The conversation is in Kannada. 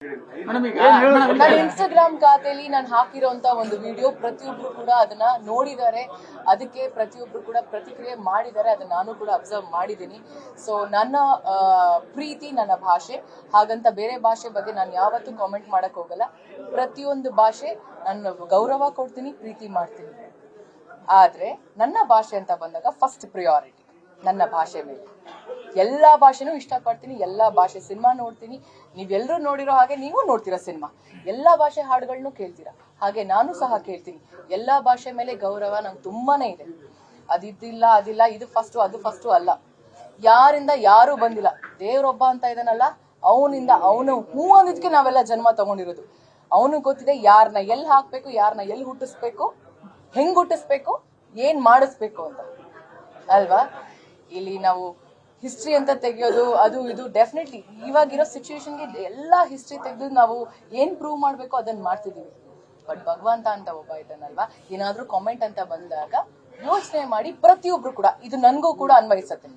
ನನ್ನ ಇನ್ಸ್ಟಾಗ್ರಾಮ್ ಖಾತೆಯಲ್ಲಿ ನಾನು ಹಾಕಿರೋಂತ ಒಂದು ವಿಡಿಯೋ ಪ್ರತಿಯೊಬ್ರು ಕೂಡ ಅದನ್ನ ನೋಡಿದ್ದಾರೆ, ಅದಕ್ಕೆ ಪ್ರತಿಯೊಬ್ರು ಕೂಡ ಪ್ರತಿಕ್ರಿಯೆ ಮಾಡಿದ್ದಾರೆ, ಅದನ್ನ ನಾನು ಕೂಡ ಅಬ್ಸರ್ವ್ ಮಾಡಿದ್ದೀನಿ. ಸೊ ನನ್ನ ಪ್ರೀತಿ ನನ್ನ ಭಾಷೆ, ಹಾಗಂತ ಬೇರೆ ಭಾಷೆ ಬಗ್ಗೆ ನಾನು ಯಾವತ್ತೂ ಕಾಮೆಂಟ್ ಮಾಡಕ್ ಹೋಗಲ್ಲ. ಪ್ರತಿಯೊಂದು ಭಾಷೆ ನಾನು ಗೌರವ ಕೊಡ್ತೀನಿ, ಪ್ರೀತಿ ಮಾಡ್ತೀನಿ. ಆದ್ರೆ ನನ್ನ ಭಾಷೆ ಅಂತ ಬಂದಾಗ ಫಸ್ಟ್ ಪ್ರಿಯಾರಿಟಿ ನನ್ನ ಭಾಷೆ ಮೇಲೆ. ಎಲ್ಲಾ ಭಾಷೆನೂ ಇಷ್ಟಪಡ್ತೀನಿ, ಎಲ್ಲಾ ಭಾಷೆ ಸಿನಿಮಾ ನೋಡ್ತೀನಿ. ನೀವೆಲ್ಲರೂ ನೋಡಿರೋ ಹಾಗೆ ನೀವು ನೋಡ್ತೀರಾ ಸಿನಿಮಾ, ಎಲ್ಲಾ ಭಾಷೆ ಹಾಡುಗಳನ್ನು ಕೇಳ್ತೀರಾ, ಹಾಗೆ ನಾನು ಸಹ ಕೇಳ್ತೀನಿ. ಎಲ್ಲಾ ಭಾಷೆ ಮೇಲೆ ಗೌರವ ನಂಗೆ ತುಂಬಾನೇ ಇದೆ. ಅದಿದ್ದಿಲ್ಲ ಅದಿಲ್ಲ, ಇದು ಫಸ್ಟ್ ಅದು ಫಸ್ಟ್ ಅಲ್ಲ. ಯಾರಿಂದ ಯಾರು ಬಂದಿಲ್ಲ, ದೇವ್ರೊಬ್ಬ ಅಂತ ಇದಾನಲ್ಲ, ಅವನಿಂದ ಅವನು ಹೂ ಅಂದಿದ್ಕೆ ನಾವೆಲ್ಲ ಜನ್ಮ ತಗೊಂಡಿರೋದು. ಅವನಿಗೆ ಗೊತ್ತಿದೆ ಯಾರನ್ನ ಎಲ್ಲಿ ಹಾಕ್ಬೇಕು, ಯಾರನ್ನ ಎಲ್ಲಿ ಹುಟ್ಟಿಸ್ಬೇಕು, ಹೆಂಗ್ ಹುಟ್ಟಿಸ್ಬೇಕು, ಏನ್ ಮಾಡಿಸ್ಬೇಕು ಅಂತ ಅಲ್ವಾ. ಇಲ್ಲಿ ನಾವು ಹಿಸ್ಟ್ರಿ ಅಂತ ತೆಗೆಯೋದು ಅದು ಇದು ಡೆಫಿನೆಟ್ಲಿ ಇವಾಗಿರೋ ಸಿಚುವೇಶನ್ಗೆ ಎಲ್ಲಾ ಹಿಸ್ಟ್ರಿ ತೆಗೆದು ನಾವು ಏನ್ ಪ್ರೂವ್ ಮಾಡ್ಬೇಕು ಅದನ್ನ ಮಾಡ್ತಿದೀವಿ. ಬಟ್ ಭಗವಂತ ಅಂತ ಒಬ್ಬ ಇದ್ದಾನಲ್ವಾ, ಏನಾದ್ರೂ ಕಾಮೆಂಟ್ ಅಂತ ಬಂದಾಗ ಯೋಚನೆ ಮಾಡಿ ಪ್ರತಿಯೊಬ್ರು ಕೂಡ, ಇದು ನನ್ಗೂ ಕೂಡ ಅನ್ವಯಿಸತ್ತೆ.